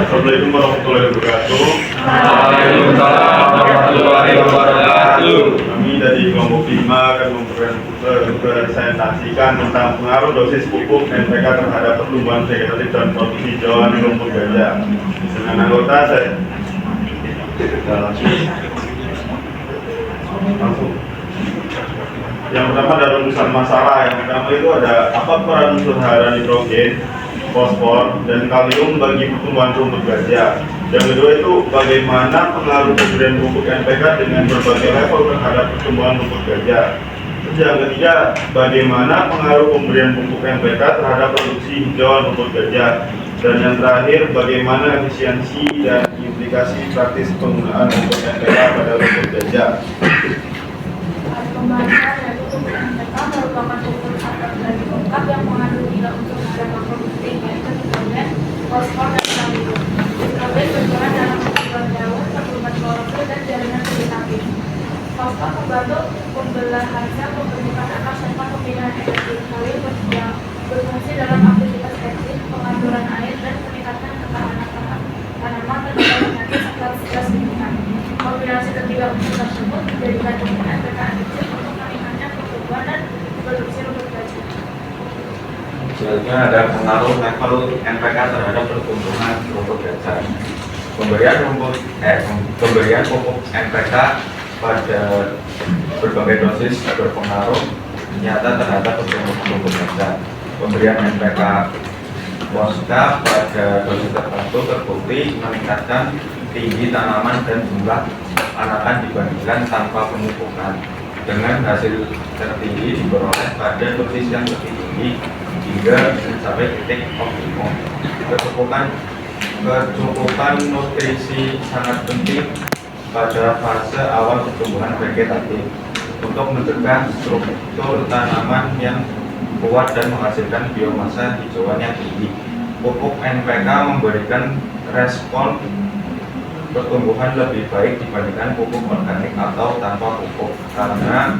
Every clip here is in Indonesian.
Assalamualaikum warahmatullahi wabarakatuh. Waalaikumsalam warahmatullahi wabarakatuh. Kami dari kelompok 5 akan mempresentasikan tentang pengaruh dosis pupuk NPK terhadap pertumbuhan vegetatif dan produksi hijauan rumput gajah. Dengan anggota saya langsung. Yang pertama ada rumusan masalah. Yang pertama itu ada apa peran unsur hara nitrogen, fosfor, dan kalium bagi pertumbuhan rumput gajah. Yang kedua itu bagaimana pengaruh pemberian pupuk NPK dengan berbagai level terhadap pertumbuhan rumput gajah. Terus yang ketiga, bagaimana pengaruh pemberian pupuk NPK terhadap produksi hijauan rumput gajah. Dan yang terakhir, bagaimana efisiensi dan implikasi praktis penggunaan pupuk NPK pada rumput gajah. Pembahasan dari pupuk NPK merupakan pupuk asal dari lengkap yang mengandung 3 unsur hara makronutrien yaitu nitrogen, fosfor, dan kalium. Nitrogen berperan dalam pertumbuhan daun, pertumbuhan klorofil, dan jaringan vegetatif. Fosfor membantu pembelahan sel, pembentukan akar serta pemindahan energi. Kalium yang berfungsi dalam aktivitas teknik, pengaturan air, dan meningkatkan ketahanan tanaman terhadap penyakit serta stres lingkungan. Kombinasi ketiga unsur tersebut menjadikan pupuk NPK efektif untuk meningkatkan pertumbuhan dan produksi rumput gajah. Selanjutnya ada pengaruh level NPK terhadap pertumbuhan rumput gajah. Pemberian pupuk NPK pada berbagai dosis berpengaruh nyata terhadap pertumbuhan rumput gajah. Pemberian NPK Moska pada dosis tertentu terbukti meningkatkan tinggi tanaman dan jumlah anakan dibandingkan tanpa pemupukan. Dengan hasil tertinggi diperoleh pada dosis yang lebih tinggi hingga mencapai titik optimum. Kecukupan nutrisi sangat penting pada fase awal pertumbuhan vegetatif untuk mencegah struktur tanaman yang kuat dan menghasilkan biomasa hijauan yang tinggi. Pupuk NPK memberikan respon pertumbuhan lebih baik dibandingkan pupuk organik atau tanpa pupuk karena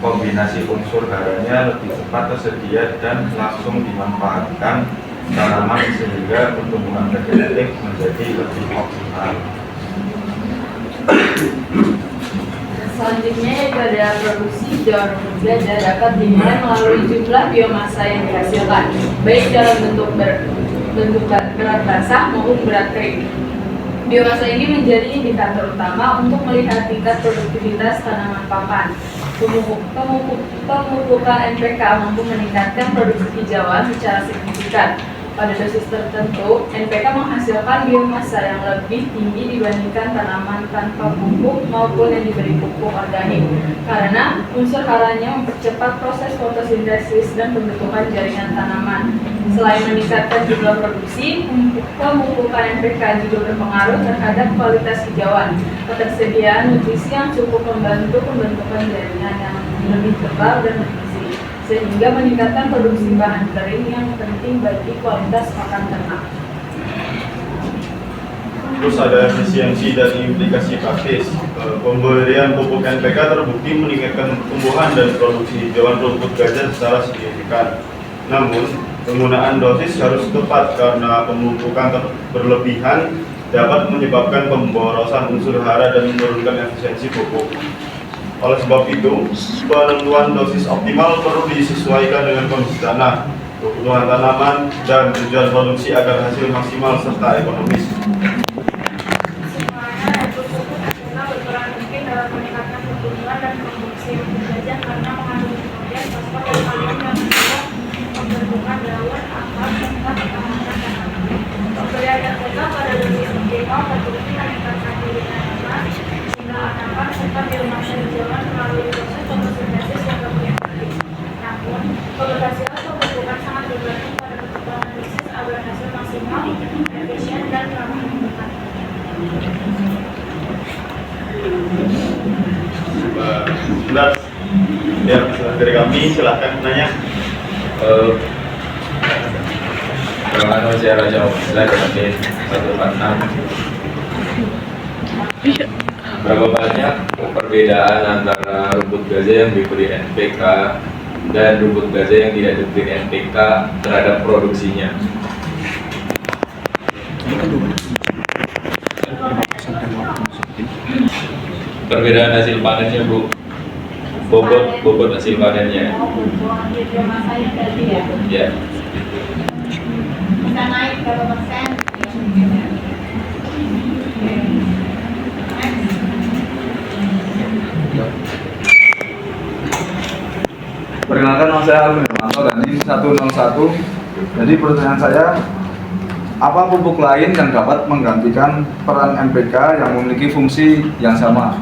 kombinasi unsur haranya lebih cepat tersedia dan langsung dimanfaatkan tanaman sehingga pertumbuhan vegetatif menjadi lebih optimal. Selanjutnya yaitu ada produksi hijauan rumput gajah dapat dinilai melalui jumlah biomasa yang dihasilkan, baik dalam bentuk berat basah maupun berat kering. Biomasa ini menjadi indikator utama untuk melihat tingkat produktivitas tanaman pakan. Pemupukan NPK mampu meningkatkan produksi hijauan secara signifikan. Pada dosis tertentu, NPK menghasilkan biomasa yang lebih tinggi dibandingkan tanaman tanpa pupuk maupun yang diberi pupuk organik, karena unsur haranya mempercepat proses fotosintesis dan pembentukan jaringan tanaman. Selain meningkatkan jumlah produksi, pemupukan NPK juga berpengaruh terhadap kualitas hijauan. Ketersediaan nutrisi yang cukup membantu pembentukan jaringan yang lebih tebal dan bergizi, sehingga meningkatkan produksi bahan kering yang penting bagi kualitas pakan ternak. Terus ada efisiensi dan implikasi praktis. Pemberian pupuk NPK terbukti meningkatkan pertumbuhan dan produksi hijauan rumput gajah secara signifikan. Namun, penggunaan dosis harus tepat karena pemupukan berlebihan dapat menyebabkan pemborosan unsur hara dan menurunkan efisiensi pupuk. Oleh sebab itu, penentuan dosis optimal perlu disesuaikan dengan kondisi tanah, kebutuhan tanaman, dan tujuan produksi agar hasil maksimal serta ekonomis. Semuanya pupuk NPK berperan penting dalam meningkatkan pertumbuhan dan produksi rumput gajah karena mengandung nitrogen, fosfor, dan kalium yang mendukung pembentukan daun, akar, serta ketahanan tanaman. Pemberian NPK pada dosis optimal terbukti meningkatkan tinggi tanaman, jumlah anakan, serta biomasa hijauan melalui proses fotosintesis yang lebih efektif. Namun, keberhasilan pembentukan sangat bergantung pada perkembangan dosis agar hasil maksimal, efisien, dan ramah lingkungan. Sebentar, ya, dari kami silahkan nanya. Bagaimana cara jawab dari 146? Berapa banyak perbedaan antara rumput gajah yang diberi NPK dan rumput gajah yang tidak diberi NPK terhadap produksinya? Perbedaan hasil panennya Bu, bobot hasil panennya. Biomasanya tadi ya. Ya. Bisa naik berapa persen? Perkenalkan, nama saya Alvin Hermanto dan ini 101. Jadi pertanyaan saya, apa pupuk lain yang dapat menggantikan peran NPK yang memiliki fungsi yang sama?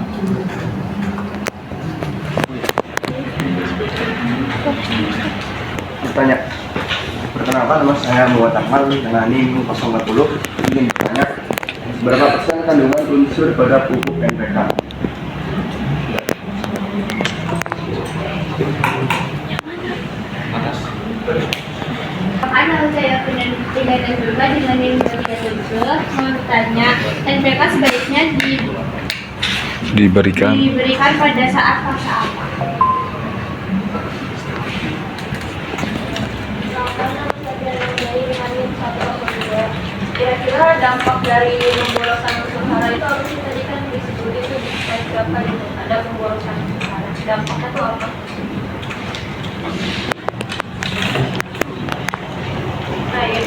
Bertanya. Perkenalkan, nama saya Muhammad Akmal dengan NIM 040. Ingin bertanya, berapa persen kandungan unsur pada pupuk NPK? Nama saya Tidak dan juga dengan NIM 237 mau bertanya, NPK sebaiknya Diberikan pada saat fase apa? Kira-kira dampak dari pemborosan unsur hara itu apa sih? Tadi kan disebut itu di slide berapa gitu, ada pemborosan unsur hara. Dampaknya itu apa? Baik.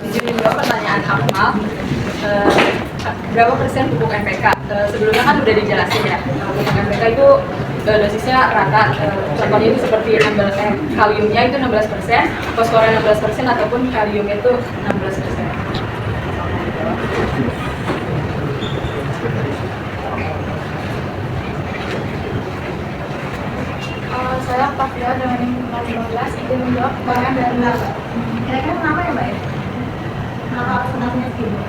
Izin menjawab pertanyaan Akmal. Berapa persen pupuk NPK? Sebelumnya kan udah dijelasin ya, pupuk NPK itu dosisnya rata. Contohnya itu seperti kaliumnya itu 16%, fosfornya 16%, ataupun kaliumnya itu 16%. Saya Pavia dengan NIM 015 ingin menjawab pertanyaan dari Mbak. Kira-kira kenapa ya Mbak ya? Kenapa harus kenalnya segini?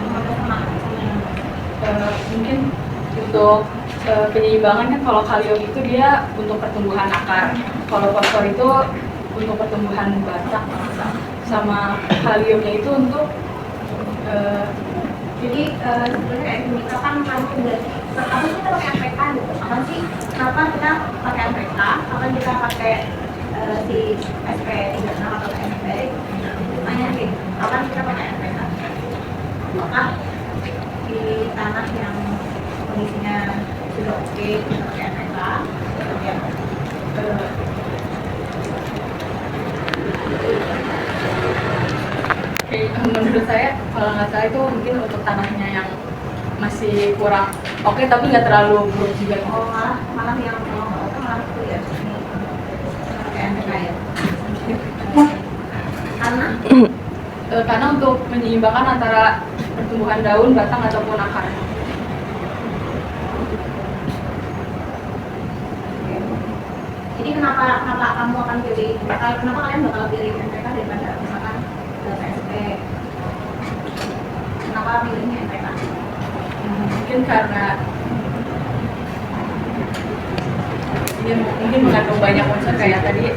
Mungkin untuk penyeimbangan kan, kalau kalium itu dia untuk pertumbuhan akar, kalau fosfor itu untuk pertumbuhan batang, sama kaliumnya itu untuk Jadi sebenarnya kayak gini, kapan kamu udah apa sih kita pakai NPK gitu? Kapan sih? Kenapa kita pakai NPK? Kapan kita pakai si SP36 atau SP? Tanya sih, kapan kita pakai NPK? Apakah di tanah yang kondisinya sudah oke kita pakai NPK? Ya. Menurut saya, kalau nggak salah itu mungkin untuk tanahnya yang masih kurang oke, tapi nggak terlalu buruk juga. Oh, malah yang mau itu malah itu ya, ini pakai NPK ya. Karena untuk menyeimbangkan antara pertumbuhan daun, batang, ataupun akar. Jadi kenapa kamu akan pilih, kenapa kalian bakal pilih NPK daripada misalkan PSP? Kenapa pilihnya NPK? Mungkin karena ini mungkin mengandung banyak unsur kayak tadi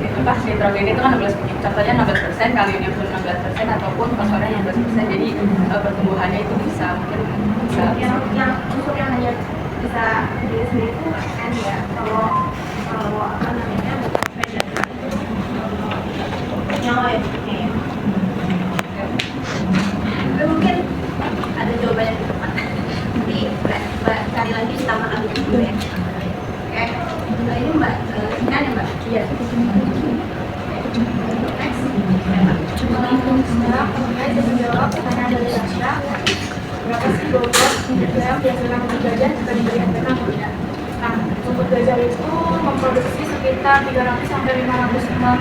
itu pas nitrogen itu kan 16%, contohnya 16%, kaliumnya pun 16%, ataupun fosfornya 16%, jadi pertumbuhannya itu bisa Yang unsur yang hanya bisa diri sendiri itu kan ya, kalau apa namanya nyawa ya, tapi mungkin ada jawabannya di depan. Jadi Mbak cari lagi kita makan dulu ya. Oke, ini Mbak singkat ya Mbak. Iya. Next. Waalaikumsalam. Saya bisa menjawab pertanyaan dari Sasha. Berapa sih bobot yang dihasilkan untuk gajah jika diberi NPK atau tidak? Nah, untuk gajah itu memproduksi sekitar 300 sampai 500 ton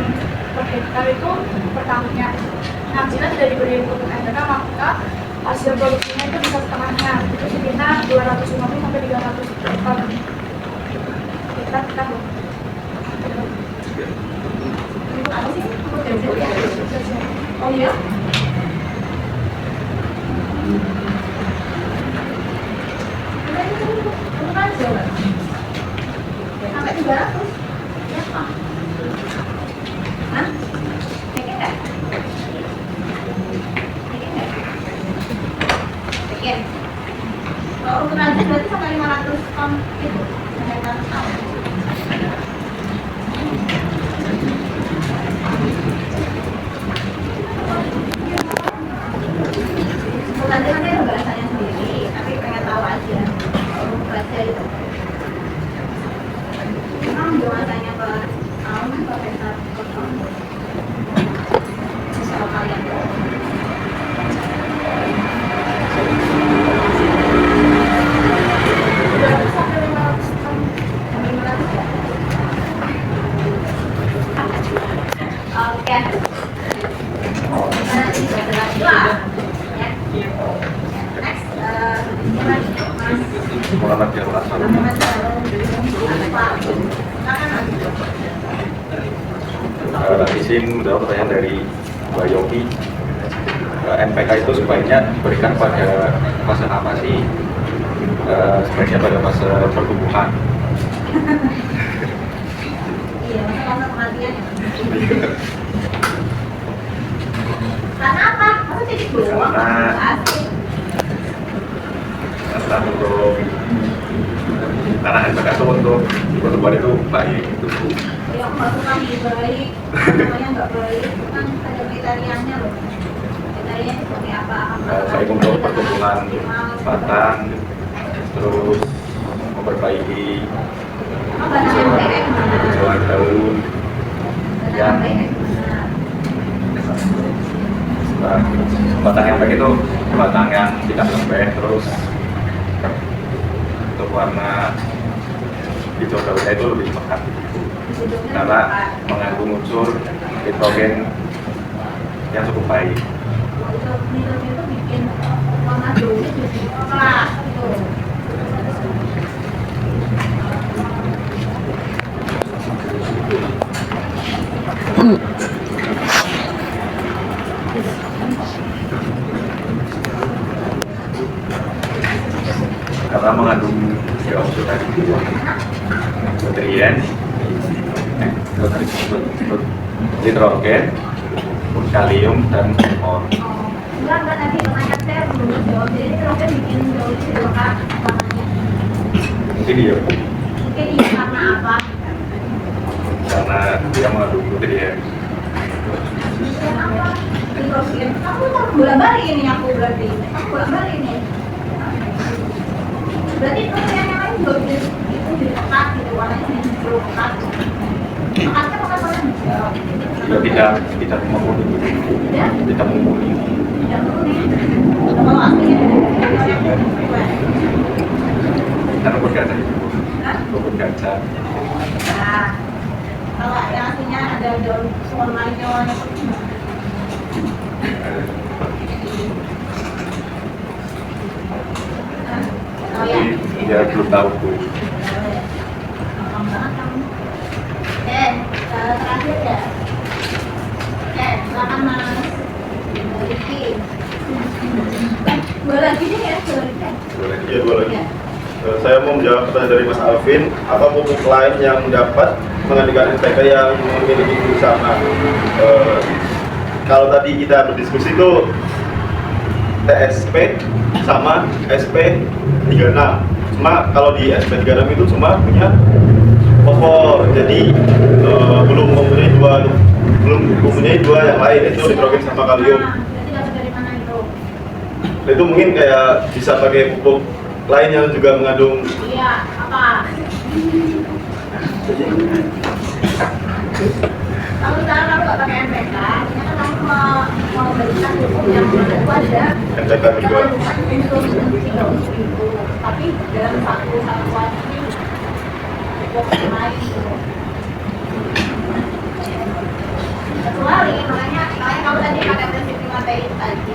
per hektar itu per tahunnya. Nah, jika tidak diberi pupuk NPK, maka hasil produksinya itu bisa setengahnya, itu sekitar 250 sampai 300 ton hektar per tahun. Untuk apa sih? Untuk gajah ya? Oh iya? bikin. Kalau untuk lanjut berarti sampai 500 ton itu, sampai 500 ton. Bukan nanti ada bahasanya sendiri, tapi pengen tahu aja. Kalau baca itu. Memang bahasanya per tahun per tahun. Soal kalian. Oke. Nanti sudah lagi lah. Ya. Next, Mas. Muhammad Jawa Asal. Izin menjawab pertanyaan dari Mbak Yogi. MPK itu sebaiknya diberikan pada fase apa sih? Sebaiknya pada fase pertumbuhan. Iya, masa kematian. Karena apa? Masa titik doang? Asik. Karena MPK itu untuk pertumbuhan itu baik itu. Ya, aku nggak suka nih baik, namanya nggak baik, itu kan ada kriterianya loh. Kriterianya seperti apa? Baik untuk pertumbuhan batang, terus memperbaiki Apa batang yang baik gimana? hijauan daun. Batang yang baik gimana? Batang yang baik itu batang yang tidak lembek, terus untuk warna hijau daunnya itu lebih pekat karena mengandung unsur nitrogen yang cukup baik. Nitrogen itu bikin warna daunnya jadi kelas gitu. Karena mengandung tiga unsur tadi, nutrien, nitrogen, kalium, dan fosfor. Enggak nanti pertanyaan saya belum jawab. Jadi nitrogen bikin daunnya jadi lekat warnanya. Mungkin iya, Mungkin iya karena apa? karena dia mengandung nutrien. Kenapa? Nitrogen. Aku mau bolak-balik ini aku berarti. Aku bolak-balik ini. Berarti nutrien yang lain juga itu jadi pekat gitu, warnanya jadi hijau pekat. Pekatnya pekat warna hijau. Dia tidak memenuhi, Ya? tidak memenuhi. Tidak kuning. Kalau aslinya warnanya hijau. Dan rumput gajah, Hah? rumput gajah. Nah, kalau yang aslinya ada daun warna hijau warna putih. Oh ya. Dia belum tahu tuh. Gampang banget kamu. Terakhir ya. Silakan Mas. Riki. Dua lagi nih ya, dua lagi. Iya, dua lagi. Ya. Saya mau menjawab pertanyaan dari Mas Alvin, apa pupuk lain yang dapat menggantikan NPK yang memiliki fungsi sama? Kalau tadi kita berdiskusi itu TSP sama SP36. Cuma kalau di SP36 itu cuma punya fosfor, jadi belum mempunyai dua yang lain, itu nitrogen sama kalium. Berarti dapat dari mana itu? Itu mungkin kayak bisa pakai pupuk lain yang juga mengandung. Iya, apa? Kalau misalnya kamu nggak pakai NPK, ternyata kamu mau berikan pupuk yang mana itu ada NPK yang juga. mengandung unsur itu, tapi dalam satu satuan ini pupuk yang lain itu. Kecuali makanya kamu tadi pakai prinsip 5T itu tadi.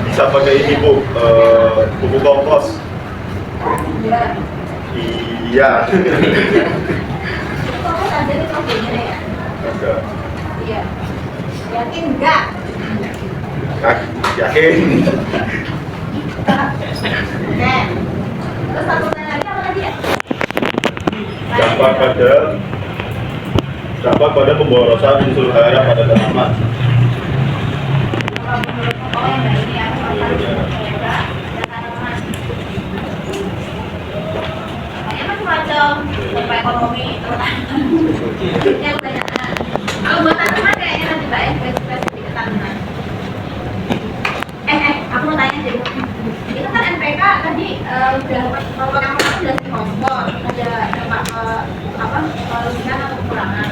Bisa pakai ini Bu, pupuk kompos Ya. di Iya. Kamu ada nitrogennya ya? Enggak. Iya. Yakin enggak? Yakin. Oke. Terus satu lagi apa lagi ya? Dampak pada pemborosan unsur hara pada tanaman. Oh yang ini ya. Kayaknya macam-macam. Dampak ekonomi itu. Yang banyak. Kalau buat tanaman kayaknya lebih baik spesifik ke tanaman. Aku mau tanya deh. Itu kan NPK tadi udah kalau yang pertama udah fosfor, ada dampak kelebihan atau kekurangan.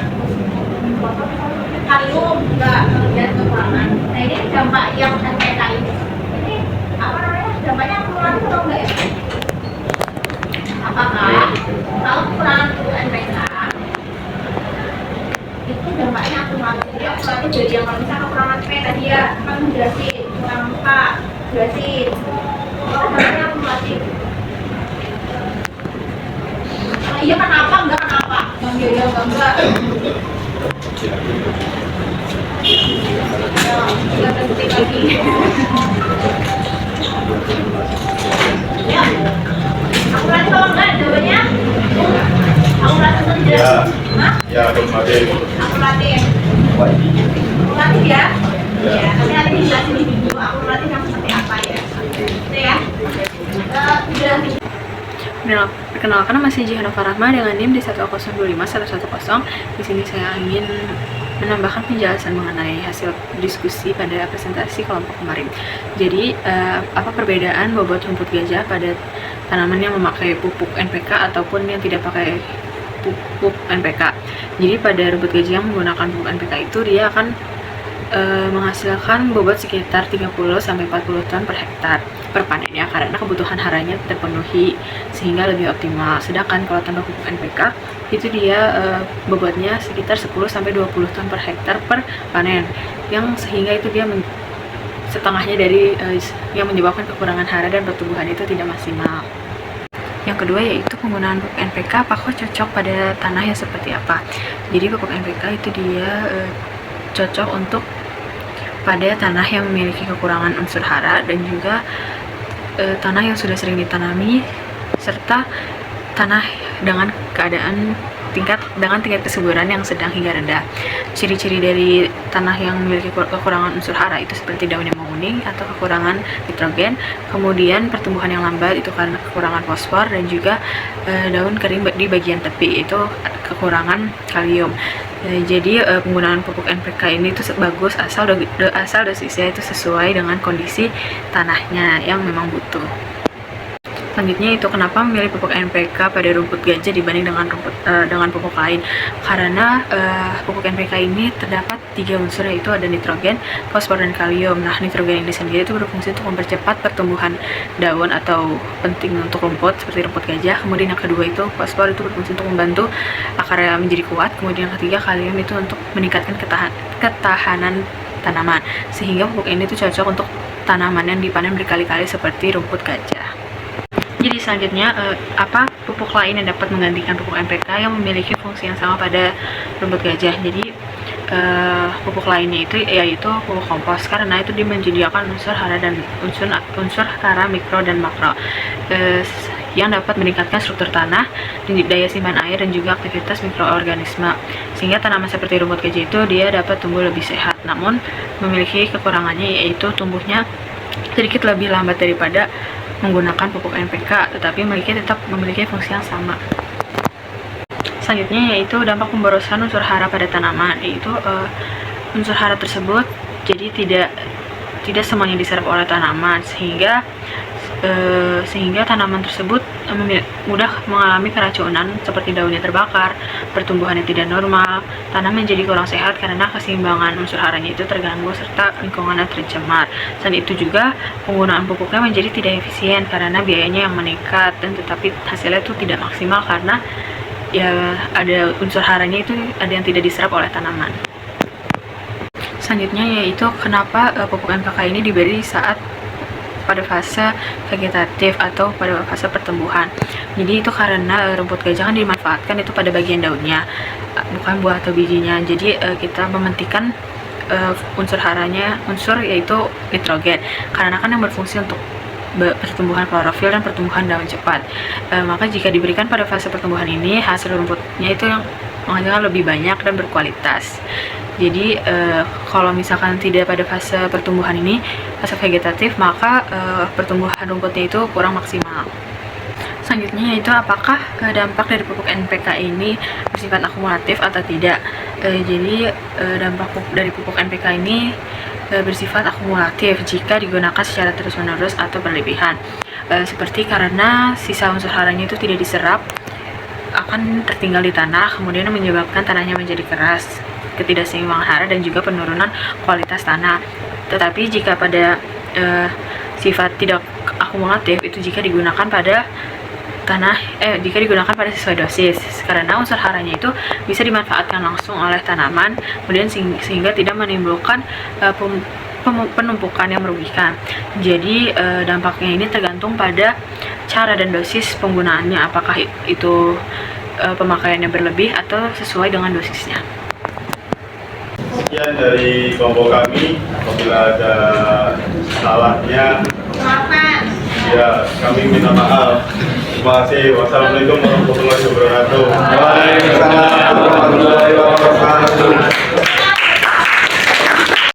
Kalium juga kelebihan kekurangan. Nah ini dampak yang NPK ini apa namanya? Dampaknya kumulatif atau enggak ya? Apakah kalau kekurangan itu NPK itu dampaknya kumulatif? Jadi kumulatif jadi yang kalau misalnya kekurangan P tadi ya kan menjelasin kurang K jelasin kalau dampaknya kumulatif. Iya kenapa enggak kenapa? Iya enggak. Ya, penting lagi. Ya, aku berarti kalau enggak jawabannya? Aku berarti untuk Ya. dijelasin. Hah? Ya, afirmatif. Aku berarti ya? Ya, tapi nanti dijelasin di video. Aku berarti yang seperti apa ya? Itu ya. Dijelasin. Perkenalkan, nama saya Jihanova Rahma dengan NIM di 1025110. Di sini saya ingin menambahkan penjelasan mengenai hasil diskusi pada presentasi kelompok kemarin. Jadi, apa perbedaan bobot rumput gajah pada tanaman yang memakai pupuk NPK ataupun yang tidak pakai pupuk NPK? Jadi, pada rumput gajah yang menggunakan pupuk NPK itu dia akan menghasilkan bobot sekitar 30-40 ton per hektar per panennya karena kebutuhan haranya terpenuhi sehingga lebih optimal. Sedangkan kalau tanpa pupuk NPK itu dia bobotnya sekitar 10-20 ton per hektar per panen, yang sehingga itu dia setengahnya dari yang menyebabkan kekurangan hara dan pertumbuhan itu tidak maksimal. Yang kedua yaitu penggunaan pupuk NPK apakah cocok pada tanah yang seperti apa. Jadi pupuk NPK itu dia cocok untuk pada tanah yang memiliki kekurangan unsur hara dan juga tanah yang sudah sering ditanami serta tanah dengan tingkat kesuburan yang sedang hingga rendah. Ciri-ciri dari tanah yang memiliki kekurangan unsur hara itu seperti daunnya menguning atau kekurangan nitrogen, kemudian pertumbuhan yang lambat itu karena kekurangan fosfor, dan juga daun kering di bagian tepi itu kekurangan kalium. Jadi penggunaan pupuk NPK ini itu bagus asal dosisnya itu sesuai dengan kondisi tanahnya yang memang butuh. Selanjutnya itu kenapa memilih pupuk NPK pada rumput gajah dibanding dengan pupuk lain? Karena pupuk NPK ini terdapat 3 unsur, yaitu ada nitrogen, fosfor, dan kalium. Nah, nitrogen ini sendiri itu berfungsi untuk mempercepat pertumbuhan daun atau penting untuk rumput seperti rumput gajah. Kemudian yang kedua itu fosfor itu berfungsi untuk membantu akarnya menjadi kuat. Kemudian yang ketiga kalium itu untuk meningkatkan ketahanan tanaman. Sehingga pupuk ini itu cocok untuk tanaman yang dipanen berkali-kali seperti rumput gajah. Jadi selanjutnya apa pupuk lain yang dapat menggantikan pupuk NPK yang memiliki fungsi yang sama pada rumput gajah. Jadi pupuk lainnya itu yaitu pupuk kompos, karena itu dia menyediakan unsur hara dan unsur hara mikro dan makro yang dapat meningkatkan struktur tanah, daya simpan air, dan juga aktivitas mikroorganisme, sehingga tanaman seperti rumput gajah itu dia dapat tumbuh lebih sehat. Namun memiliki kekurangannya yaitu tumbuhnya sedikit lebih lambat daripada menggunakan pupuk NPK, tetapi tetap memiliki fungsi yang sama. Selanjutnya yaitu dampak pemborosan unsur hara pada tanaman, yaitu unsur hara tersebut jadi tidak semuanya diserap oleh tanaman, sehingga tanaman tersebut mudah mengalami keracunan seperti daunnya terbakar, pertumbuhannya tidak normal, tanah menjadi kurang sehat karena keseimbangan unsur haranya itu terganggu serta lingkungannya tercemar. Selain itu juga penggunaan pupuknya menjadi tidak efisien karena biayanya yang meningkat, dan tetapi hasilnya itu tidak maksimal karena ya ada unsur haranya itu ada yang tidak diserap oleh tanaman. Selanjutnya yaitu kenapa pupuk NPK ini diberi saat pada fase vegetatif atau pada fase pertumbuhan. Jadi itu karena rumput gajah kan dimanfaatkan itu pada bagian daunnya, bukan buah atau bijinya. Jadi kita mementingkan unsur haranya, yaitu nitrogen, karena kan yang berfungsi untuk pertumbuhan klorofil dan pertumbuhan daun cepat. Maka jika diberikan pada fase pertumbuhan ini, hasil rumputnya itu yang menghasilkan lebih banyak dan berkualitas. Jadi kalau misalkan tidak pada fase pertumbuhan ini, fase vegetatif, maka pertumbuhan rumputnya itu kurang maksimal. Selanjutnya yaitu apakah dampak dari pupuk NPK ini bersifat akumulatif atau tidak. Jadi dampak dari pupuk NPK ini bersifat akumulatif jika digunakan secara terus-menerus atau berlebihan. Seperti karena sisa unsur haranya itu tidak diserap, akan tertinggal di tanah, kemudian menyebabkan tanahnya menjadi keras, ketidakseimbangan hara, dan juga penurunan kualitas tanah. Tetapi jika pada sifat tidak akumulatif itu jika digunakan pada jika digunakan pada sesuai dosis, karena unsur haranya itu bisa dimanfaatkan langsung oleh tanaman, kemudian sehingga tidak menimbulkan penumpukan yang merugikan. Jadi dampaknya ini tergantung pada cara dan dosis penggunaannya, apakah itu pemakaiannya berlebih atau sesuai dengan dosisnya. Sekian dari kelompok kami. Apabila ada salahnya, ya kami minta maaf. Terima kasih. Wassalamualaikum warahmatullahi wabarakatuh. Waalaikumsalam warahmatullahi wabarakatuh.